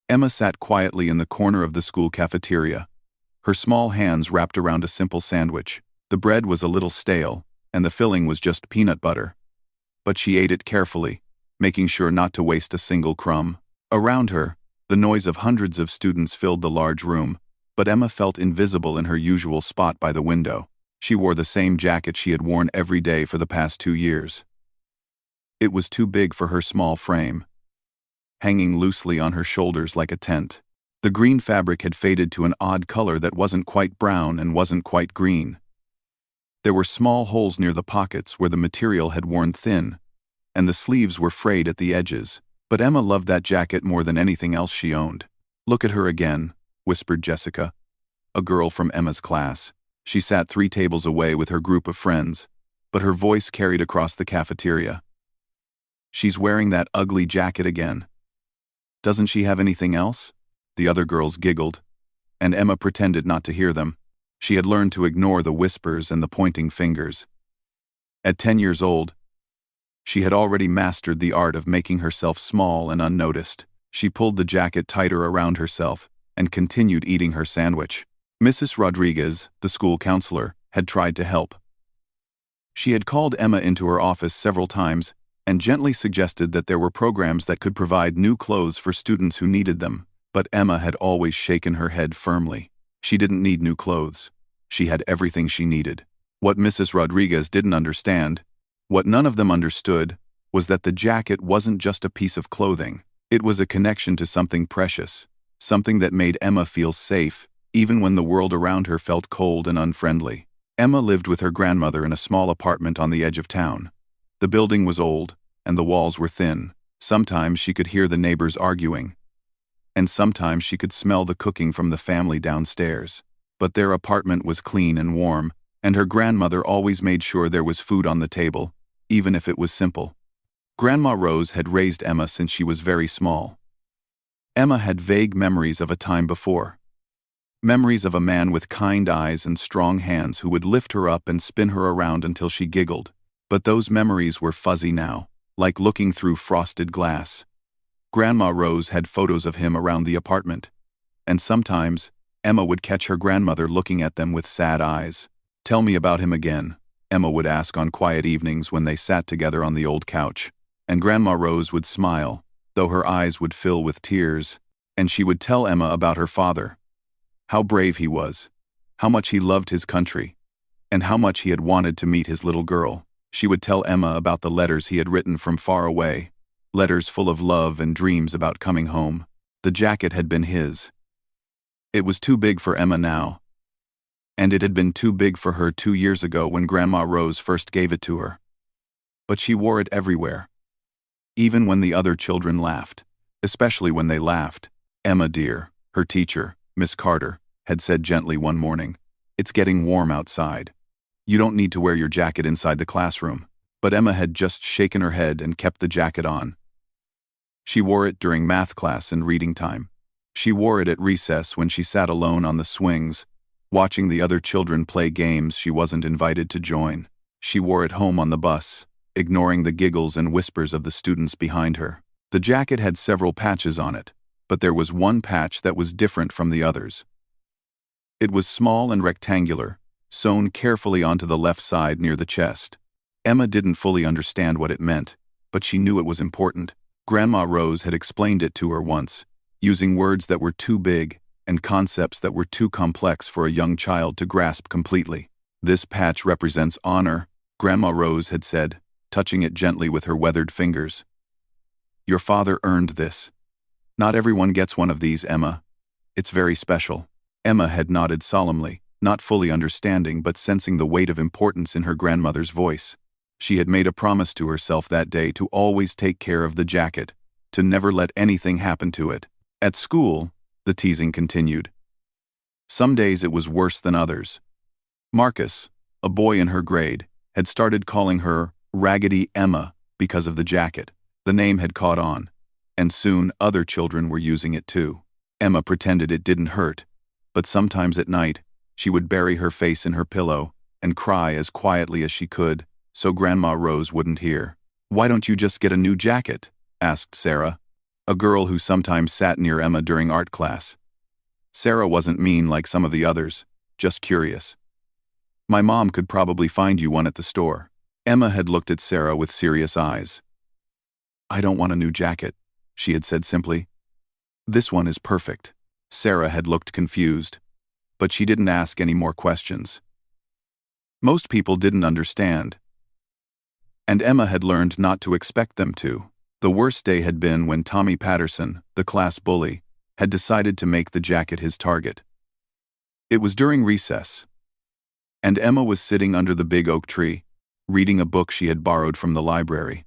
Emma sat quietly in the corner of the school cafeteria, her small hands wrapped around a simple sandwich. The bread was a little stale, and the filling was just peanut butter. But she ate it carefully, making sure not to waste a single crumb. Around her, the noise of hundreds of students filled the large room, but Emma felt invisible in her usual spot by the window. She wore the same jacket she had worn every day for the past 2 years. It was too big for her small frame, hanging loosely on her shoulders like a tent. The green fabric had faded to an odd color that wasn't quite brown and wasn't quite green. There were small holes near the pockets where the material had worn thin, and the sleeves were frayed at the edges. But Emma loved that jacket more than anything else she owned. "Look at her again," whispered Jessica, a girl from Emma's class. She sat 3 tables away with her group of friends, but her voice carried across the cafeteria. "She's wearing that ugly jacket again. Doesn't she have anything else?" The other girls giggled, and Emma pretended not to hear them. She had learned to ignore the whispers and the pointing fingers. At 10 years old, she had already mastered the art of making herself small and unnoticed. She pulled the jacket tighter around herself and continued eating her sandwich. Mrs. Rodriguez, the school counselor, had tried to help. She had called Emma into her office several times and gently suggested that there were programs that could provide new clothes for students who needed them, but Emma had always shaken her head firmly. She didn't need new clothes. She had everything she needed. What Mrs. Rodriguez didn't understand, what none of them understood, was that the jacket wasn't just a piece of clothing. It was a connection to something precious, something that made Emma feel safe, even when the world around her felt cold and unfriendly. Emma lived with her grandmother in a small apartment on the edge of town. The building was old, and the walls were thin. Sometimes she could hear the neighbors arguing, and sometimes she could smell the cooking from the family downstairs. But their apartment was clean and warm, and her grandmother always made sure there was food on the table, even if it was simple. Grandma Rose had raised Emma since she was very small. Emma had vague memories of a time before. Memories of a man with kind eyes and strong hands who would lift her up and spin her around until she giggled. But those memories were fuzzy now, like looking through frosted glass. Grandma Rose had photos of him around the apartment, and sometimes Emma would catch her grandmother looking at them with sad eyes. "Tell me about him again," Emma would ask on quiet evenings when they sat together on the old couch. And Grandma Rose would smile, though her eyes would fill with tears, and she would tell Emma about her father. How brave he was, how much he loved his country, and how much he had wanted to meet his little girl. She would tell Emma about the letters he had written from far away, letters full of love and dreams about coming home. The jacket had been his. It was too big for Emma now, and it had been too big for her 2 years ago when Grandma Rose first gave it to her. But she wore it everywhere, even when the other children laughed, especially when they laughed. "Emma dear," her teacher, Miss Carter, had said gently one morning, "it's getting warm outside. You don't need to wear your jacket inside the classroom." But Emma had just shaken her head and kept the jacket on. She wore it during math class and reading time. She wore it at recess when she sat alone on the swings, watching the other children play games she wasn't invited to join. She wore it home on the bus, ignoring the giggles and whispers of the students behind her. The jacket had several patches on it, but there was one patch that was different from the others. It was small and rectangular, sewn carefully onto the left side near the chest. Emma didn't fully understand what it meant, but she knew it was important. Grandma Rose had explained it to her once, using words that were too big and concepts that were too complex for a young child to grasp completely. "This patch represents honor," Grandma Rose had said, touching it gently with her weathered fingers. "Your father earned this. Not everyone gets one of these, Emma. It's very special." Emma had nodded solemnly, not fully understanding but sensing the weight of importance in her grandmother's voice. She had made a promise to herself that day to always take care of the jacket, to never let anything happen to it. At school, the teasing continued. Some days it was worse than others. Marcus, a boy in her grade, had started calling her Raggedy Emma because of the jacket. The name had caught on, and soon other children were using it too. Emma pretended it didn't hurt, but sometimes at night, she would bury her face in her pillow and cry as quietly as she could, so Grandma Rose wouldn't hear. "Why don't you just get a new jacket?" asked Sarah. a girl who sometimes sat near Emma during art class. Sarah wasn't mean like some of the others, just curious. My mom could probably find you one at the store. Emma had looked at Sarah with serious eyes. I don't want a new jacket, she had said simply. This one is perfect. Sarah had looked confused, but she didn't ask any more questions. Most people didn't understand, and Emma had learned not to expect them to. The worst day had been when Tommy Patterson, the class bully, had decided to make the jacket his target. It was during recess, and Emma was sitting under the big oak tree, reading a book she had borrowed from the library.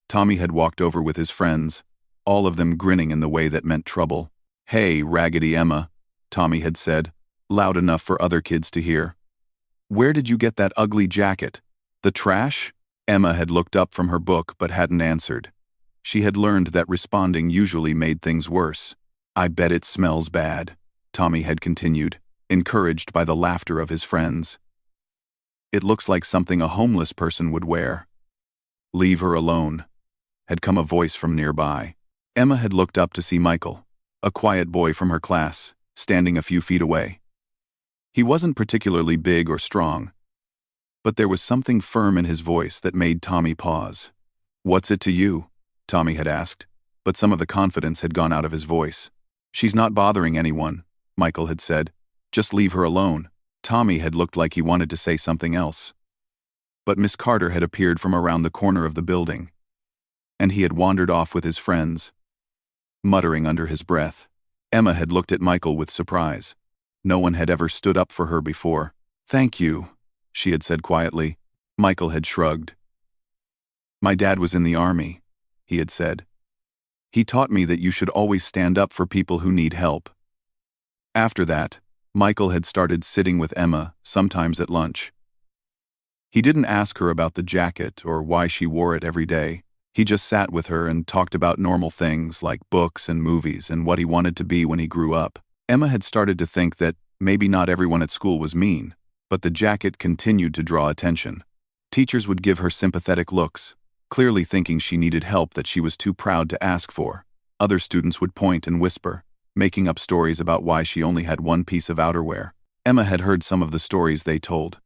Tommy had walked over with his friends, all of them grinning in the way that meant trouble. Hey, Raggedy Emma, Tommy had said, loud enough for other kids to hear. Where did you get that ugly jacket? The trash? Emma had looked up from her book but hadn't answered. She had learned that responding usually made things worse. I bet it smells bad, Tommy had continued, encouraged by the laughter of his friends. It looks like something a homeless person would wear. Leave her alone, had come a voice from nearby. Emma had looked up to see Michael, a quiet boy from her class, standing a few feet away. He wasn't particularly big or strong, but there was something firm in his voice that made Tommy pause. What's it to you? Tommy had asked, but some of the confidence had gone out of his voice. She's not bothering anyone, Michael had said. Just leave her alone. Tommy had looked like he wanted to say something else. But Miss Carter had appeared from around the corner of the building, and he had wandered off with his friends, muttering under his breath. Emma had looked at Michael with surprise. No one had ever stood up for her before. Thank you, she had said quietly. Michael had shrugged. My dad was in the army, he had said. He taught me that you should always stand up for people who need help. After that, Michael had started sitting with Emma, sometimes at lunch. He didn't ask her about the jacket or why she wore it every day. He just sat with her and talked about normal things like books and movies and what he wanted to be when he grew up. Emma had started to think that maybe not everyone at school was mean, but the jacket continued to draw attention. Teachers would give her sympathetic looks, clearly thinking she needed help that she was too proud to ask for. Other students would point and whisper, making up stories about why she only had one piece of outerwear. Emma had heard some of the stories they told.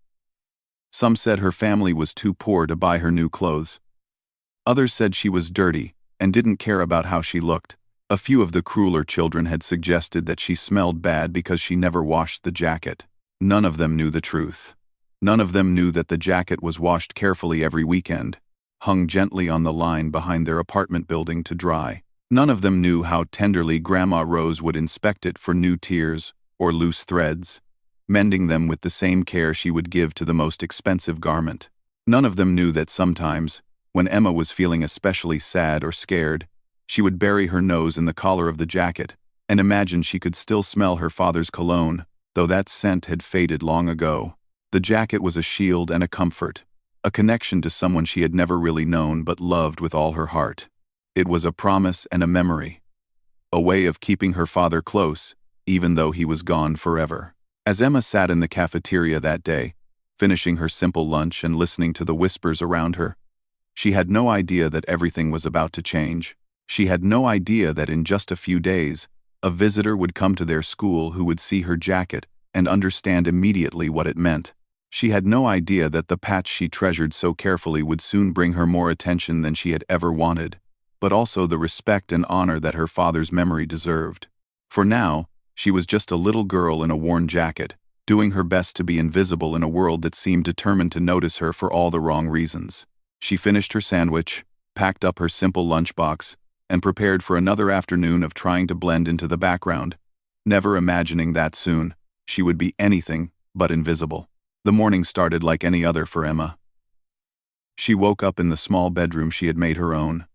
Some said her family was too poor to buy her new clothes. Others said she was dirty and didn't care about how she looked. A few of the crueler children had suggested that she smelled bad because she never washed the jacket. None of them knew the truth. None of them knew that the jacket was washed carefully every weekend, hung gently on the line behind their apartment building to dry. None of them knew how tenderly Grandma Rose would inspect it for new tears or loose threads, mending them with the same care she would give to the most expensive garment. None of them knew that sometimes, when Emma was feeling especially sad or scared, she would bury her nose in the collar of the jacket and imagine she could still smell her father's cologne, though that scent had faded long ago. The jacket was a shield and a comfort, a connection to someone she had never really known but loved with all her heart. It was a promise and a memory, a way of keeping her father close, even though he was gone forever. As Emma sat in the cafeteria that day, finishing her simple lunch and listening to the whispers around her, she had no idea that everything was about to change. She had no idea that in just a few days, a visitor would come to their school who would see her jacket and understand immediately what it meant. She had no idea that the patch she treasured so carefully would soon bring her more attention than she had ever wanted, but also the respect and honor that her father's memory deserved. For now, she was just a little girl in a worn jacket, doing her best to be invisible in a world that seemed determined to notice her for all the wrong reasons. She finished her sandwich, packed up her simple lunchbox, and prepared for another afternoon of trying to blend into the background, never imagining that soon she would be anything but invisible. The morning started like any other for Emma. She woke up in the small bedroom she had made her own,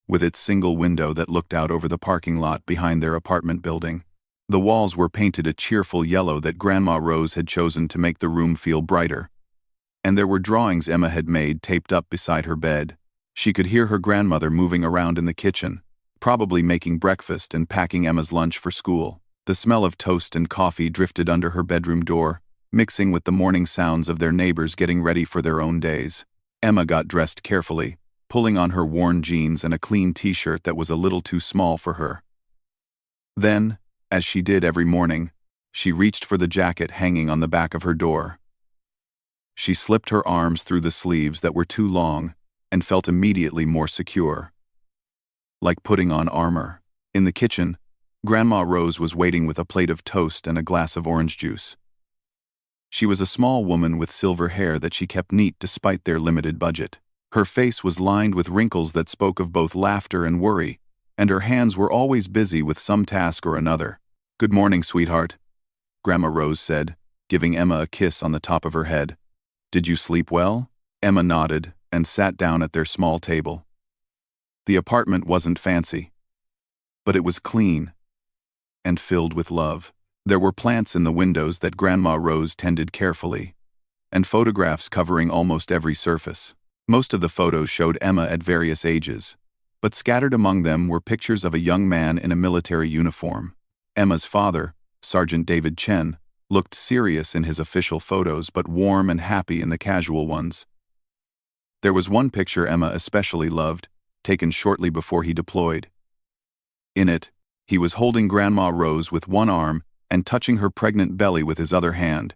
with its single window that looked out over the parking lot behind their apartment building. The walls were painted a cheerful yellow that Grandma Rose had chosen to make the room feel brighter, and there were drawings Emma had made taped up beside her bed. She could hear her grandmother moving around in the kitchen, probably making breakfast and packing Emma's lunch for school. The smell of toast and coffee drifted under her bedroom door, mixing with the morning sounds of their neighbors getting ready for their own days. Emma got dressed carefully, pulling on her worn jeans and a clean t-shirt that was a little too small for her. Then, as she did every morning, she reached for the jacket hanging on the back of her door. She slipped her arms through the sleeves that were too long and felt immediately more secure. Like putting on armor. In the kitchen, Grandma Rose was waiting with a plate of toast and a glass of orange juice. She was a small woman with silver hair that she kept neat despite their limited budget. Her face was lined with wrinkles that spoke of both laughter and worry, and her hands were always busy with some task or another. "Good morning, sweetheart," Grandma Rose said, giving Emma a kiss on the top of her head. "Did you sleep well?" Emma nodded and sat down at their small table. The apartment wasn't fancy, but it was clean and filled with love. There were plants in the windows that Grandma Rose tended carefully, and photographs covering almost every surface. Most of the photos showed Emma at various ages, but scattered among them were pictures of a young man in a military uniform. Emma's father, Sergeant David Chen, looked serious in his official photos but warm and happy in the casual ones. There was one picture Emma especially loved, taken shortly before he deployed. In it, he was holding Grandma Rose with one arm and touching her pregnant belly with his other hand,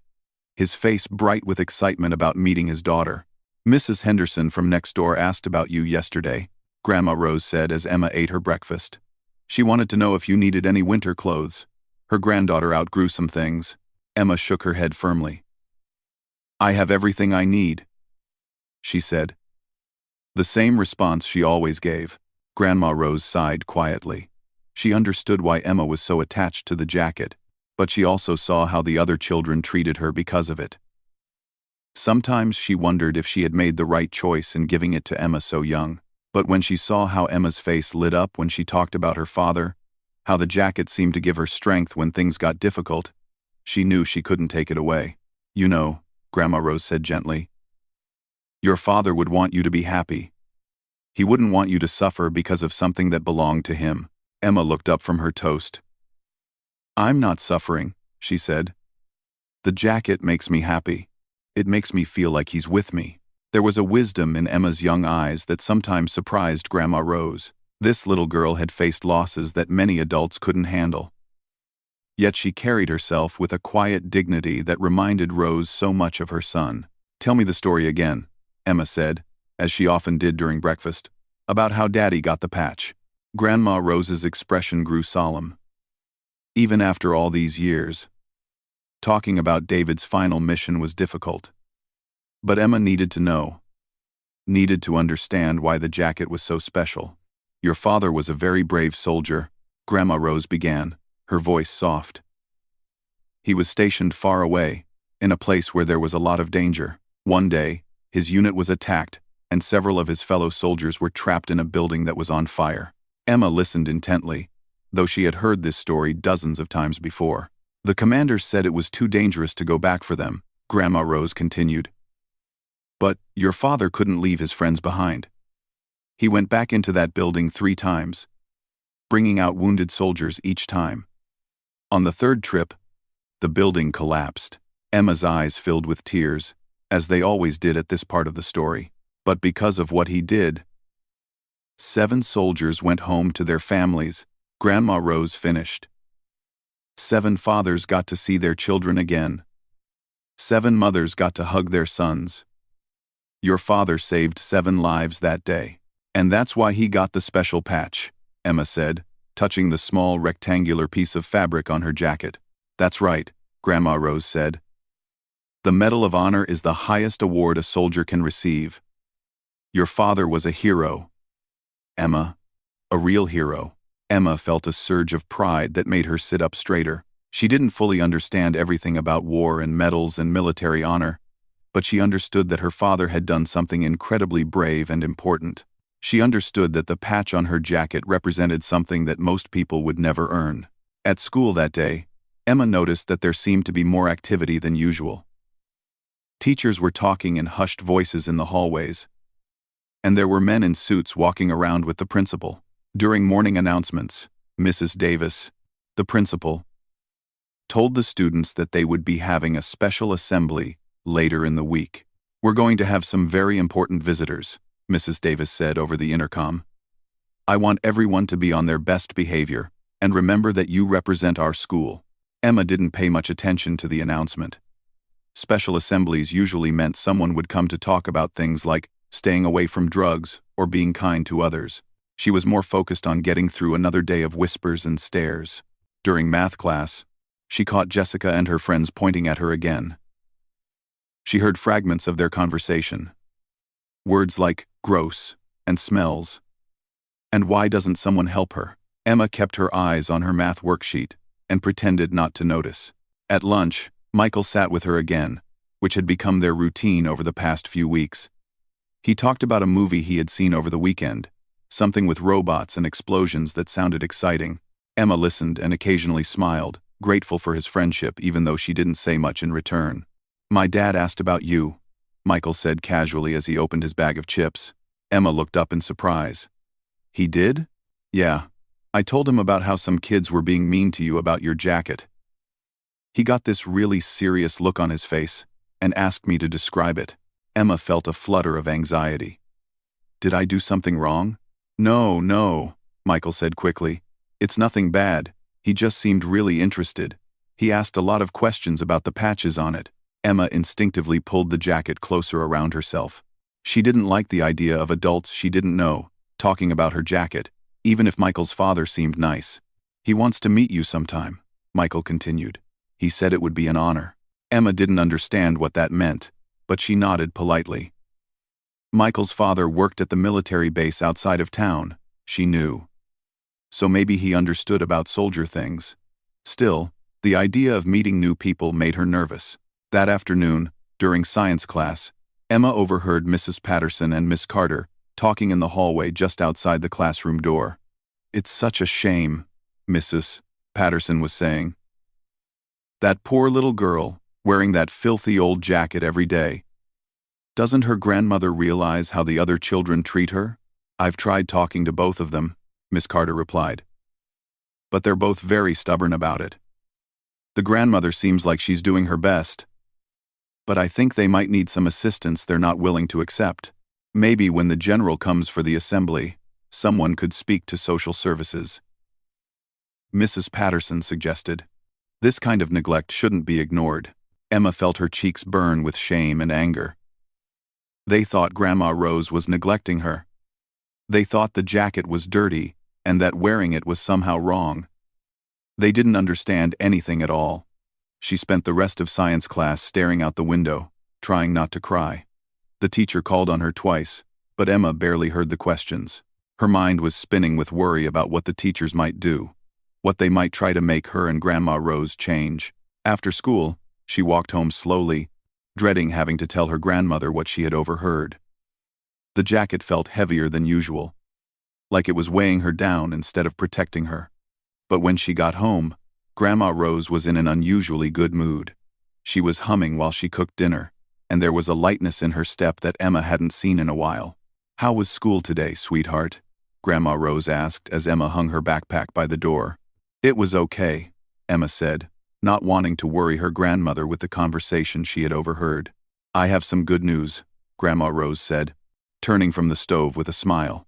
his face bright with excitement about meeting his daughter. "Mrs. Henderson from next door asked about you yesterday," Grandma Rose said as Emma ate her breakfast. "She wanted to know if you needed any winter clothes. Her granddaughter outgrew some things." Emma shook her head firmly. "I have everything I need," she said. The same response she always gave. Grandma Rose sighed quietly. She understood why Emma was so attached to the jacket, but she also saw how the other children treated her because of it. Sometimes she wondered if she had made the right choice in giving it to Emma so young, but when she saw how Emma's face lit up when she talked about her father, how the jacket seemed to give her strength when things got difficult, she knew she couldn't take it away. "You know," Grandma Rose said gently, "your father would want you to be happy. He wouldn't want you to suffer because of something that belonged to him." Emma looked up from her toast. "I'm not suffering," she said. "The jacket makes me happy. It makes me feel like he's with me." There was a wisdom in Emma's young eyes that sometimes surprised Grandma Rose. This little girl had faced losses that many adults couldn't handle. Yet she carried herself with a quiet dignity that reminded Rose so much of her son. "Tell me the story again," Emma said, as she often did during breakfast, "about how Daddy got the patch." Grandma Rose's expression grew solemn. Even after all these years, talking about David's final mission was difficult. But Emma needed to know, needed to understand why the jacket was so special. "Your father was a very brave soldier," Grandma Rose began, her voice soft. "He was stationed far away, in a place where there was a lot of danger. One day, his unit was attacked, and several of his fellow soldiers were trapped in a building that was on fire." Emma listened intently, though she had heard this story dozens of times before. "The commander said it was too dangerous to go back for them," Grandma Rose continued. "But your father couldn't leave his friends behind. He went back into that building 3 times, bringing out wounded soldiers each time. On the 3rd trip, the building collapsed." Emma's eyes filled with tears, as they always did at this part of the story. "But because of what he did, 7 soldiers went home to their families," Grandma Rose finished. 7 fathers got to see their children again. 7 mothers got to hug their sons. Your father saved 7 lives that day. And that's why he got the special patch," Emma said, touching the small rectangular piece of fabric on her jacket. "That's right," Grandma Rose said. "The Medal of Honor is the highest award a soldier can receive. Your father was a hero, Emma, a real hero." Emma felt a surge of pride that made her sit up straighter. She didn't fully understand everything about war and medals and military honor, but she understood that her father had done something incredibly brave and important. She understood that the patch on her jacket represented something that most people would never earn. At school that day, Emma noticed that there seemed to be more activity than usual. Teachers were talking in hushed voices in the hallways, and there were men in suits walking around with the principal. During morning announcements, Mrs. Davis, the principal, told the students that they would be having a special assembly later in the week. "We're going to have some very important visitors," Mrs. Davis said over the intercom. "I want everyone to be on their best behavior, and remember that you represent our school." Emma didn't pay much attention to the announcement. Special assemblies usually meant someone would come to talk about things like staying away from drugs or being kind to others. She was more focused on getting through another day of whispers and stares. During math class, she caught Jessica and her friends pointing at her again. She heard fragments of their conversation. Words like gross and smells. And why doesn't someone help her? Emma kept her eyes on her math worksheet and pretended not to notice. At lunch, Michael sat with her again, which had become their routine over the past few weeks. He talked about a movie he had seen over the weekend, something with robots and explosions that sounded exciting. Emma listened and occasionally smiled, grateful for his friendship even though she didn't say much in return. "My dad asked about you," Michael said casually as he opened his bag of chips. Emma looked up in surprise. "He did?" "Yeah. I told him about how some kids were being mean to you about your jacket. He got this really serious look on his face and asked me to describe it." Emma felt a flutter of anxiety. "Did I do something wrong?" No, Michael said quickly. "It's nothing bad. He just seemed really interested. He asked a lot of questions about the patches on it." Emma instinctively pulled the jacket closer around herself. She didn't like the idea of adults she didn't know talking about her jacket, even if Michael's father seemed nice. "He wants to meet you sometime," Michael continued. "He said it would be an honor." Emma didn't understand what that meant, but she nodded politely. Michael's father worked at the military base outside of town, she knew. So maybe he understood about soldier things. Still, the idea of meeting new people made her nervous. That afternoon, during science class, Emma overheard Mrs. Patterson and Miss Carter talking in the hallway just outside the classroom door. "It's such a shame," Mrs. Patterson was saying. "That poor little girl, wearing that filthy old jacket every day. Doesn't her grandmother realize how the other children treat her?" "I've tried talking to both of them," Miss Carter replied. "But they're both very stubborn about it. The grandmother seems like she's doing her best. But I think they might need some assistance they're not willing to accept. Maybe when the general comes for the assembly, someone could speak to social services." Mrs. Patterson suggested. This kind of neglect shouldn't be ignored. Emma felt her cheeks burn with shame and anger. They thought Grandma Rose was neglecting her. They thought the jacket was dirty and that wearing it was somehow wrong. They didn't understand anything at all. She spent the rest of science class staring out the window, trying not to cry. The teacher called on her twice, but Emma barely heard the questions. Her mind was spinning with worry about what the teachers might do, what they might try to make her and Grandma Rose change. After school, she walked home slowly, dreading having to tell her grandmother what she had overheard. The jacket felt heavier than usual, like it was weighing her down instead of protecting her. But when she got home, Grandma Rose was in an unusually good mood. She was humming while she cooked dinner, and there was a lightness in her step that Emma hadn't seen in a while. "How was school today, sweetheart?" Grandma Rose asked as Emma hung her backpack by the door. "It was okay," Emma said, not wanting to worry her grandmother with the conversation she had overheard. "I have some good news," Grandma Rose said, turning from the stove with a smile.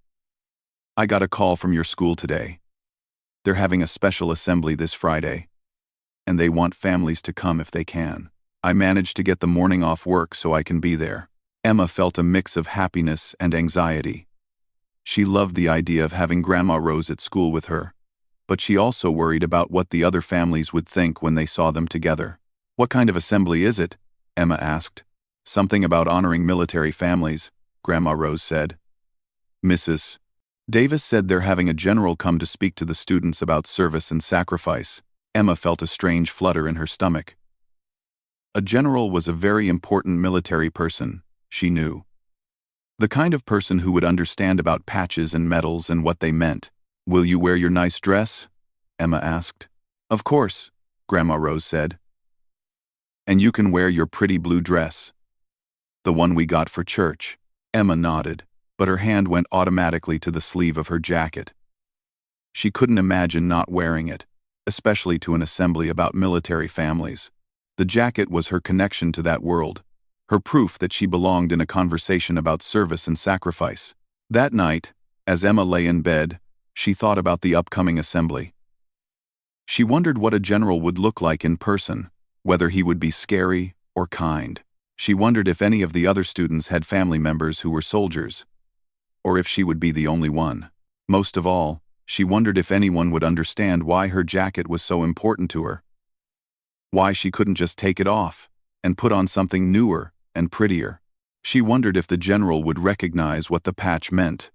"I got a call from your school today. They're having a special assembly this Friday, and they want families to come if they can. I managed to get the morning off work so I can be there." Emma felt a mix of happiness and anxiety. She loved the idea of having Grandma Rose at school with her, but she also worried about what the other families would think when they saw them together. "What kind of assembly is it?" Emma asked. "Something about honoring military families," Grandma Rose said. Mrs. Davis said they're having a general come to speak to the students about service and sacrifice. Emma felt a strange flutter in her stomach. A general was a very important military person, she knew. The kind of person who would understand about patches and medals and what they meant. "Will you wear your nice dress?" Emma asked. "Of course," Grandma Rose said. "And you can wear your pretty blue dress. The one we got for church." Emma nodded, but her hand went automatically to the sleeve of her jacket. She couldn't imagine not wearing it, especially to an assembly about military families. The jacket was her connection to that world, her proof that she belonged in a conversation about service and sacrifice. That night, as Emma lay in bed, she thought about the upcoming assembly. She wondered what a general would look like in person, whether he would be scary or kind. She wondered if any of the other students had family members who were soldiers, or if she would be the only one. Most of all, she wondered if anyone would understand why her jacket was so important to her. Why she couldn't just take it off and put on something newer and prettier. She wondered if the general would recognize what the patch meant,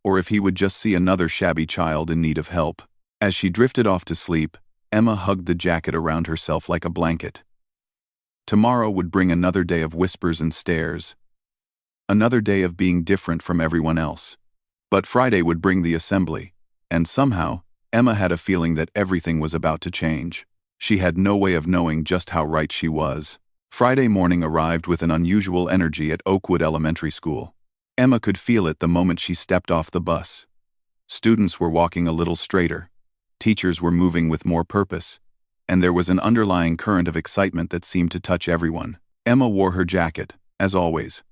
or if he would just see another shabby child in need of help. As she drifted off to sleep, Emma hugged the jacket around herself like a blanket. Tomorrow would bring another day of whispers and stares, another day of being different from everyone else. But Friday would bring the assembly, and somehow, Emma had a feeling that everything was about to change. She had no way of knowing just how right she was. Friday morning arrived with an unusual energy at Oakwood Elementary School. Emma could feel it the moment she stepped off the bus. Students were walking a little straighter. Teachers were moving with more purpose, and there was an underlying current of excitement that seemed to touch everyone. Emma wore her jacket, as always,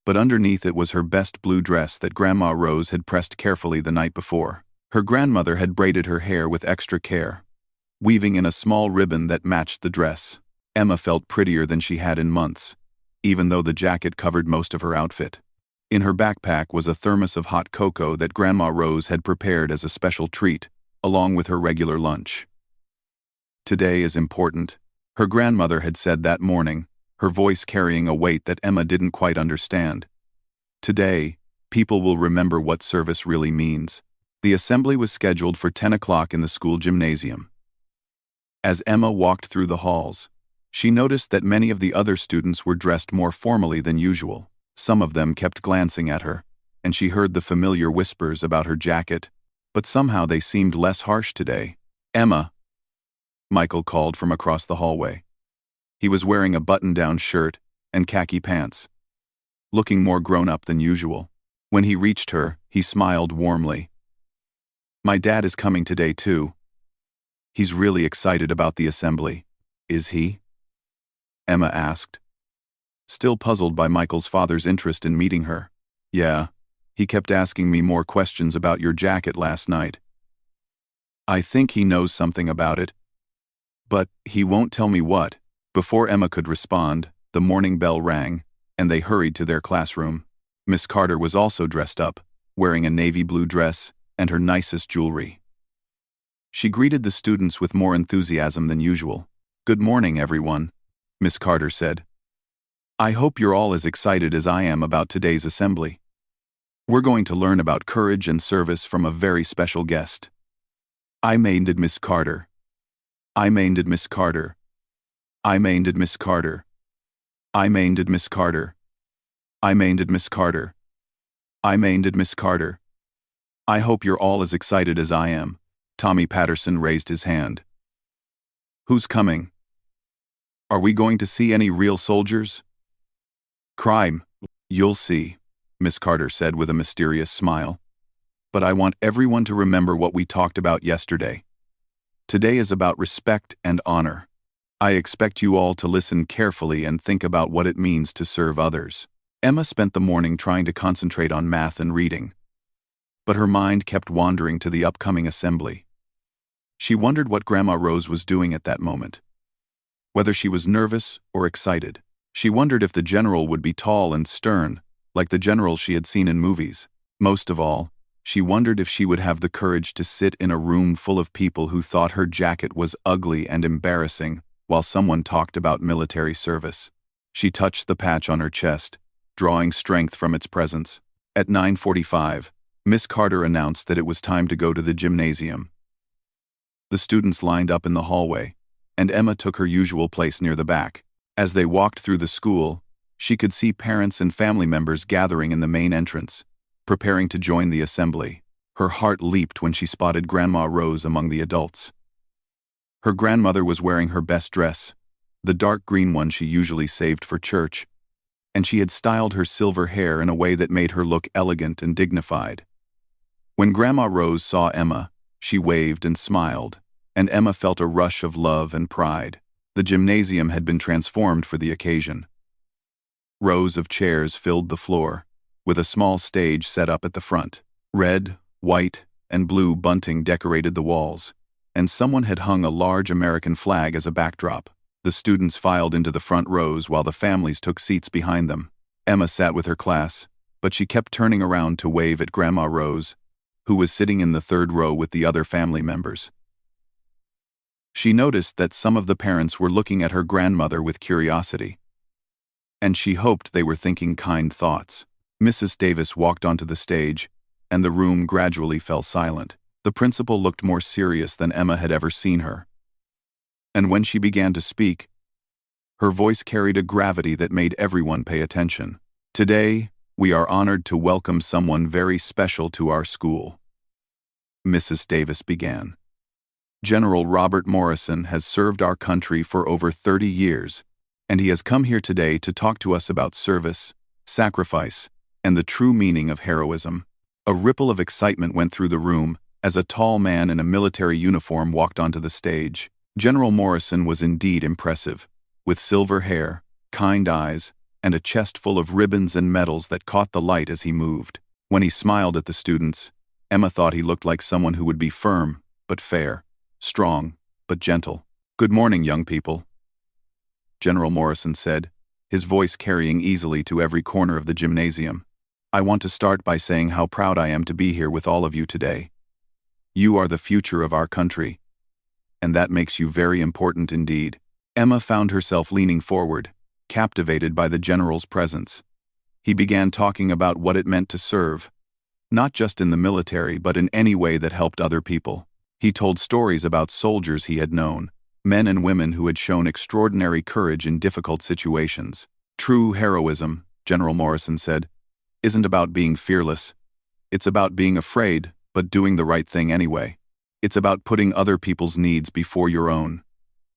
but underneath it was her best blue dress that Grandma Rose had pressed carefully the night before. Her grandmother had braided her hair with extra care, weaving in a small ribbon that matched the dress. Emma felt prettier than she had in months, even though the jacket covered most of her outfit. In her backpack was a thermos of hot cocoa that Grandma Rose had prepared as a special treat, along with her regular lunch. Today is important, her grandmother had said that morning, her voice carrying a weight that Emma didn't quite understand. Today, people will remember what service really means. The assembly was scheduled for 10 o'clock in the school gymnasium. As Emma walked through the halls, she noticed that many of the other students were dressed more formally than usual. Some of them kept glancing at her, and she heard the familiar whispers about her jacket, but somehow they seemed less harsh today. "Emma," Michael called from across the hallway. He was wearing a button-down shirt and khaki pants, looking more grown-up than usual. When he reached her, he smiled warmly. "My dad is coming today too. He's really excited about the assembly." "Is he?" Emma asked, still puzzled by Michael's father's interest in meeting her. "Yeah, he kept asking me more questions about your jacket last night. I think he knows something about it, but he won't tell me what." Before Emma could respond, the morning bell rang, and they hurried to their classroom. Miss Carter was also dressed up, wearing a navy blue dress and her nicest jewelry. She greeted the students with more enthusiasm than usual. "Good morning, everyone," Miss Carter said. "I hope you're all as excited as I am about today's assembly. We're going to learn about courage and service from a very special guest." "I mained Miss Carter. I mained Miss Carter. I mained Miss Carter. I mained Miss Carter. I mained Miss Carter. I mained Miss Carter. I hope you're all as excited as I am." Tommy Patterson raised his hand. "Who's coming? Are we going to see any real soldiers?" "Crime. You'll see," Miss Carter said with a mysterious smile. "But I want everyone to remember what we talked about yesterday. Today is about respect and honor. I expect you all to listen carefully and think about what it means to serve others." Emma spent the morning trying to concentrate on math and reading, but her mind kept wandering to the upcoming assembly. She wondered what Grandma Rose was doing at that moment, whether she was nervous or excited. She wondered if the general would be tall and stern, like the generals she had seen in movies. Most of all, she wondered if she would have the courage to sit in a room full of people who thought her jacket was ugly and embarrassing while someone talked about military service. She touched the patch on her chest, drawing strength from its presence. At 9:45, Miss Carter announced that it was time to go to the gymnasium. The students lined up in the hallway, and Emma took her usual place near the back. As they walked through the school, she could see parents and family members gathering in the main entrance, preparing to join the assembly. Her heart leaped when she spotted Grandma Rose among the adults. Her grandmother was wearing her best dress, the dark green one she usually saved for church, and she had styled her silver hair in a way that made her look elegant and dignified. When Grandma Rose saw Emma, she waved and smiled, and Emma felt a rush of love and pride. The gymnasium had been transformed for the occasion. Rows of chairs filled the floor, with a small stage set up at the front. Red, white, and blue bunting decorated the walls, and someone had hung a large American flag as a backdrop. The students filed into the front rows while the families took seats behind them. Emma sat with her class, but she kept turning around to wave at Grandma Rose, who was sitting in the third row with the other family members. She noticed that some of the parents were looking at her grandmother with curiosity, and she hoped they were thinking kind thoughts. Mrs. Davis walked onto the stage, and the room gradually fell silent. The principal looked more serious than Emma had ever seen her, and when she began to speak, her voice carried a gravity that made everyone pay attention. Today, we are honored to welcome someone very special to our school. Mrs. Davis began. General Robert Morrison has served our country for over 30 years, and he has come here today to talk to us about service, sacrifice, and the true meaning of heroism. A ripple of excitement went through the room as a tall man in a military uniform walked onto the stage. General Morrison was indeed impressive, with silver hair, kind eyes, and a chest full of ribbons and medals that caught the light as he moved. When he smiled at the students, Emma thought he looked like someone who would be firm, but fair, strong, but gentle. "Good morning, young people," General Morrison said, his voice carrying easily to every corner of the gymnasium. "I want to start by saying how proud I am to be here with all of you today. You are the future of our country, and that makes you very important indeed." Emma found herself leaning forward, captivated by the general's presence. He began talking about what it meant to serve, not just in the military but in any way that helped other people. He told stories about soldiers he had known, men and women who had shown extraordinary courage in difficult situations. "True heroism," General Morrison said, "isn't about being fearless. It's about being afraid, but doing the right thing anyway. It's about putting other people's needs before your own,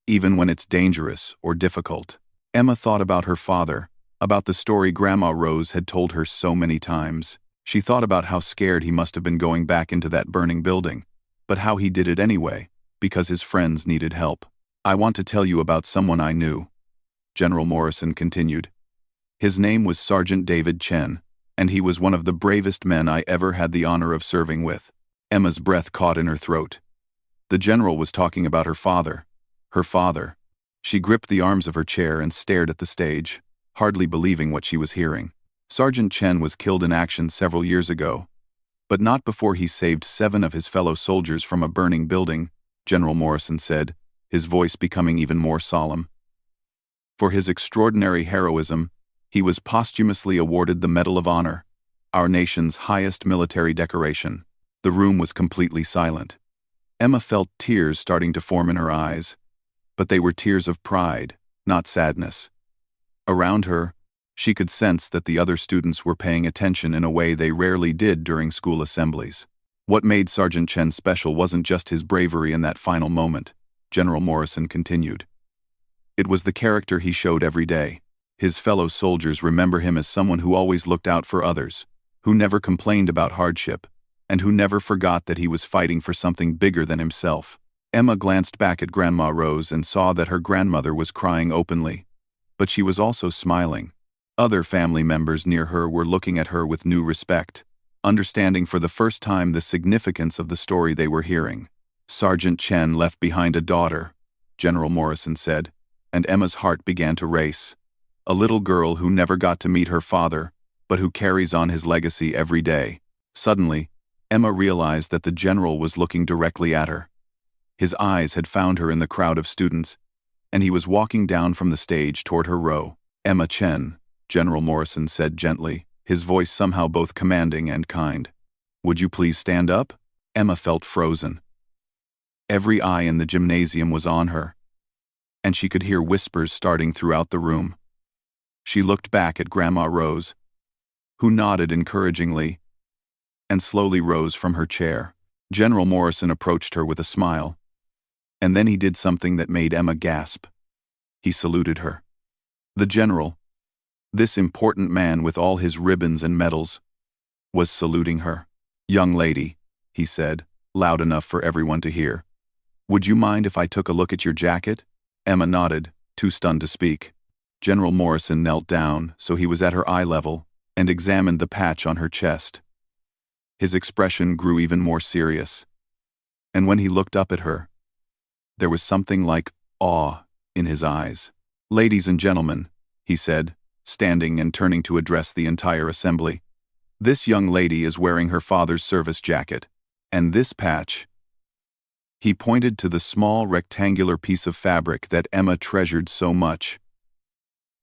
even when it's dangerous or difficult." Emma thought about her father, about the story Grandma Rose had told her so many times. She thought about how scared he must have been going back into that burning building, but how he did it anyway, because his friends needed help. "I want to tell you about someone I knew," General Morrison continued. "His name was Sergeant David Chen, and he was one of the bravest men I ever had the honor of serving with." Emma's breath caught in her throat. The general was talking about her father. Her father. She gripped the arms of her chair and stared at the stage, hardly believing what she was hearing. Sergeant Chen was killed in action several years ago, but not before he saved 7 of his fellow soldiers from a burning building, General Morrison said, his voice becoming even more solemn. For his extraordinary heroism, he was posthumously awarded the Medal of Honor, our nation's highest military decoration. The room was completely silent. Emma felt tears starting to form in her eyes, but they were tears of pride, not sadness. Around her, she could sense that the other students were paying attention in a way they rarely did during school assemblies. What made Sergeant Chen special wasn't just his bravery in that final moment, General Morrison continued. It was the character he showed every day. His fellow soldiers remember him as someone who always looked out for others, who never complained about hardship, and who never forgot that he was fighting for something bigger than himself. Emma glanced back at Grandma Rose and saw that her grandmother was crying openly, but she was also smiling. Other family members near her were looking at her with new respect, understanding for the first time the significance of the story they were hearing. "Sergeant Chen left behind a daughter," General Morrison said, and Emma's heart began to race. "A little girl who never got to meet her father, but who carries on his legacy every day." Suddenly, Emma realized that the general was looking directly at her. His eyes had found her in the crowd of students, and he was walking down from the stage toward her row. "Emma Chen," General Morrison said gently, his voice somehow both commanding and kind. "Would you please stand up?" Emma felt frozen. Every eye in the gymnasium was on her, and she could hear whispers starting throughout the room. She looked back at Grandma Rose, who nodded encouragingly, and slowly rose from her chair. General Morrison approached her with a smile, and then he did something that made Emma gasp. He saluted her. The general, this important man with all his ribbons and medals, was saluting her. "Young lady," he said, loud enough for everyone to hear, "would you mind if I took a look at your jacket?" Emma nodded, too stunned to speak. General Morrison knelt down so he was at her eye level and examined the patch on her chest. His expression grew even more serious, and when he looked up at her, there was something like awe in his eyes. "Ladies and gentlemen," he said, standing and turning to address the entire assembly, "this young lady is wearing her father's service jacket, and this patch—" He pointed to the small rectangular piece of fabric that Emma treasured so much.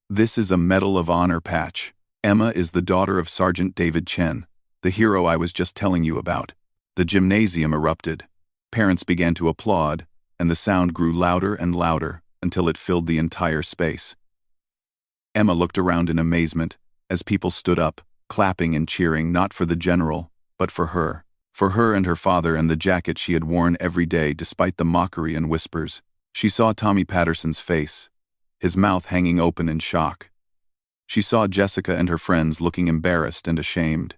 "This is a Medal of Honor patch. Emma is the daughter of Sergeant David Chen, the hero I was just telling you about." The gymnasium erupted. Parents began to applaud, and the sound grew louder and louder until it filled the entire space. Emma looked around in amazement as people stood up, clapping and cheering not for the general, but for her. For her and her father and the jacket she had worn every day despite the mockery and whispers. She saw Tommy Patterson's face, his mouth hanging open in shock. She saw Jessica and her friends looking embarrassed and ashamed.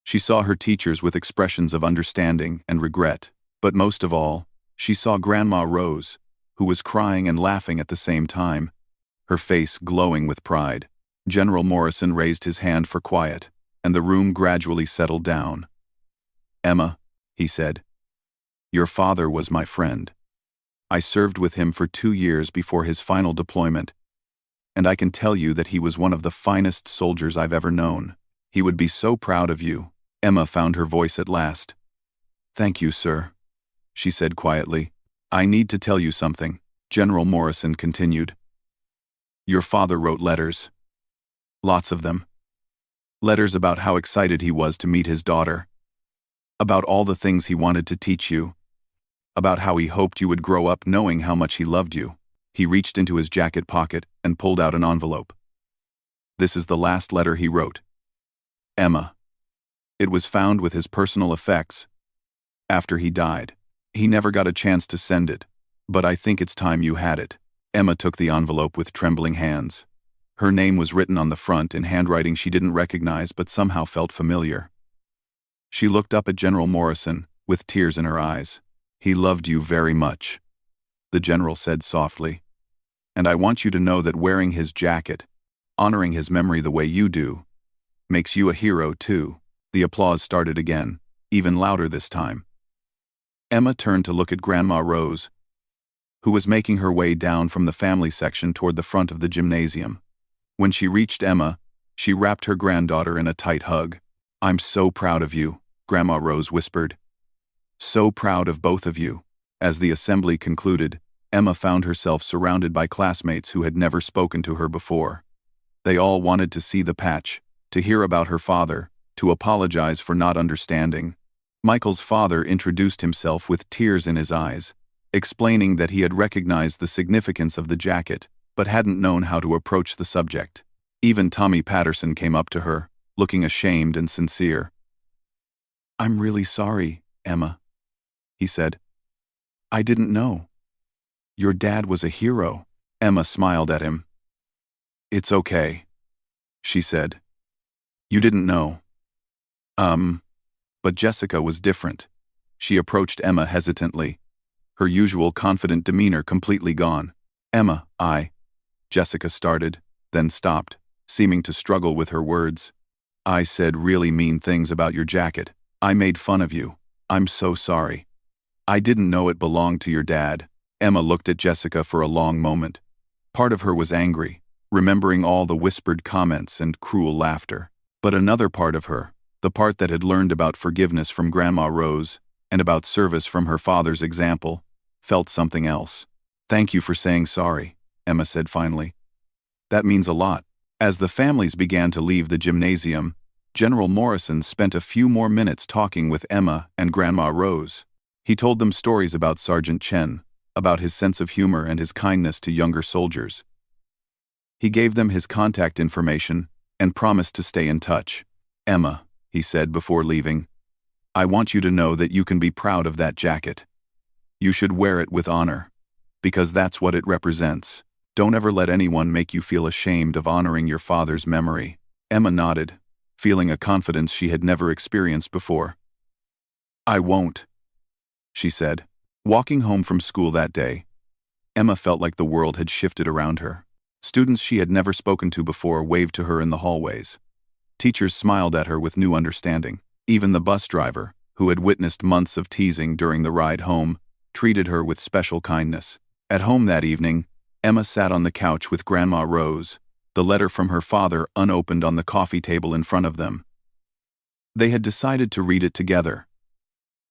She saw her teachers with expressions of understanding and regret. But most of all, she saw Grandma Rose, who was crying and laughing at the same time, her face glowing with pride. General Morrison raised his hand for quiet, and the room gradually settled down. "Emma," he said, "your father was my friend. I served with him for 2 years before his final deployment, and I can tell you that he was one of the finest soldiers I've ever known. He would be so proud of you." Emma found her voice at last. "Thank you, sir," she said quietly. "I need to tell you something," General Morrison continued. "Your father wrote letters. Lots of them. Letters about how excited he was to meet his daughter. About all the things he wanted to teach you. About how he hoped you would grow up knowing how much he loved you." He reached into his jacket pocket and pulled out an envelope. "This is the last letter he wrote. Emma. It was found with his personal effects after he died. He never got a chance to send it, but I think it's time you had it." Emma took the envelope with trembling hands. Her name was written on the front in handwriting she didn't recognize but somehow felt familiar. She looked up at General Morrison, with tears in her eyes. "He loved you very much," the general said softly. "And I want you to know that wearing his jacket, honoring his memory the way you do, makes you a hero too." The applause started again, even louder this time. Emma turned to look at Grandma Rose, who was making her way down from the family section toward the front of the gymnasium. When she reached Emma, she wrapped her granddaughter in a tight hug. "I'm so proud of you," Grandma Rose whispered. "So proud of both of you." As the assembly concluded, Emma found herself surrounded by classmates who had never spoken to her before. They all wanted to see the patch, to hear about her father, to apologize for not understanding. Michael's father introduced himself with tears in his eyes, explaining that he had recognized the significance of the jacket, but hadn't known how to approach the subject. Even Tommy Patterson came up to her, looking ashamed and sincere. "I'm really sorry, Emma," he said. "I didn't know. Your dad was a hero." Emma smiled at him. "It's okay," she said. "You didn't know." But Jessica was different. She approached Emma hesitantly, her usual confident demeanor completely gone. "Emma, Jessica started, then stopped, seeming to struggle with her words. "I said really mean things about your jacket. I made fun of you. I'm so sorry. I didn't know it belonged to your dad." Emma looked at Jessica for a long moment. Part of her was angry, remembering all the whispered comments and cruel laughter. But another part of her, the part that had learned about forgiveness from Grandma Rose and about service from her father's example, felt something else. "Thank you for saying sorry," Emma said finally. "That means a lot." As the families began to leave the gymnasium, General Morrison spent a few more minutes talking with Emma and Grandma Rose. He told them stories about Sergeant Chen, about his sense of humor and his kindness to younger soldiers. He gave them his contact information and promised to stay in touch. "Emma," he said before leaving, "I want you to know that you can be proud of that jacket. You should wear it with honor, because that's what it represents. Don't ever let anyone make you feel ashamed of honoring your father's memory." Emma nodded, feeling a confidence she had never experienced before. "I won't," she said. Walking home from school that day, Emma felt like the world had shifted around her. Students she had never spoken to before waved to her in the hallways. Teachers smiled at her with new understanding. Even the bus driver, who had witnessed months of teasing during the ride home, treated her with special kindness. At home that evening, Emma sat on the couch with Grandma Rose, the letter from her father unopened on the coffee table in front of them. They had decided to read it together.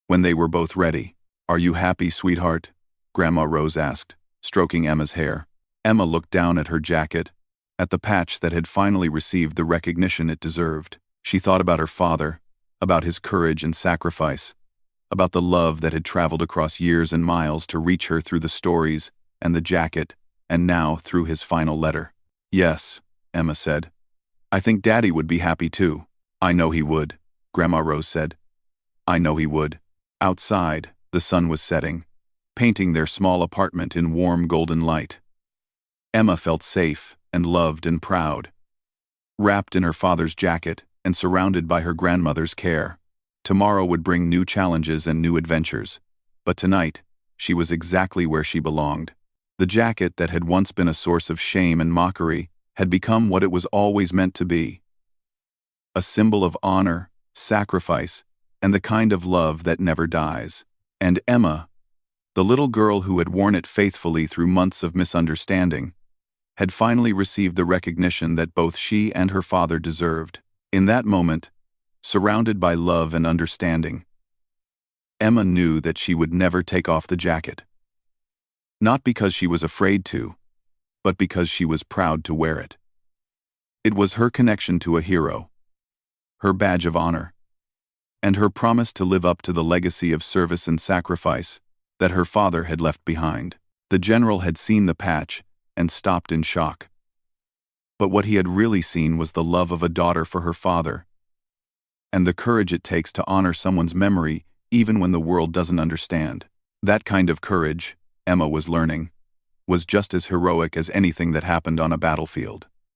When they were both ready, "Are you happy, sweetheart?" Grandma Rose asked, stroking Emma's hair. Emma looked down at her jacket, at the patch that had finally received the recognition it deserved. She thought about her father, about his courage and sacrifice, about the love that had traveled across years and miles to reach her through the stories and the jacket, and now through his final letter. "Yes," Emma said. "I think Daddy would be happy too." "I know he would," Grandma Rose said. "I know he would." Outside, the sun was setting, painting their small apartment in warm golden light. Emma felt safe and loved and proud, wrapped in her father's jacket and surrounded by her grandmother's care. Tomorrow would bring new challenges and new adventures, but tonight, she was exactly where she belonged. The jacket that had once been a source of shame and mockery had become what it was always meant to be. A symbol of honor, sacrifice, and the kind of love that never dies. And Emma, the little girl who had worn it faithfully through months of misunderstanding, had finally received the recognition that both she and her father deserved. In that moment, surrounded by love and understanding, Emma knew that she would never take off the jacket. Not because she was afraid to, but because she was proud to wear it. It was her connection to a hero, her badge of honor, and her promise to live up to the legacy of service and sacrifice that her father had left behind. The general had seen the patch and stopped in shock. But what he had really seen was the love of a daughter for her father, and the courage it takes to honor someone's memory even when the world doesn't understand. That kind of courage, Emma was learning, was just as heroic as anything that happened on a battlefield.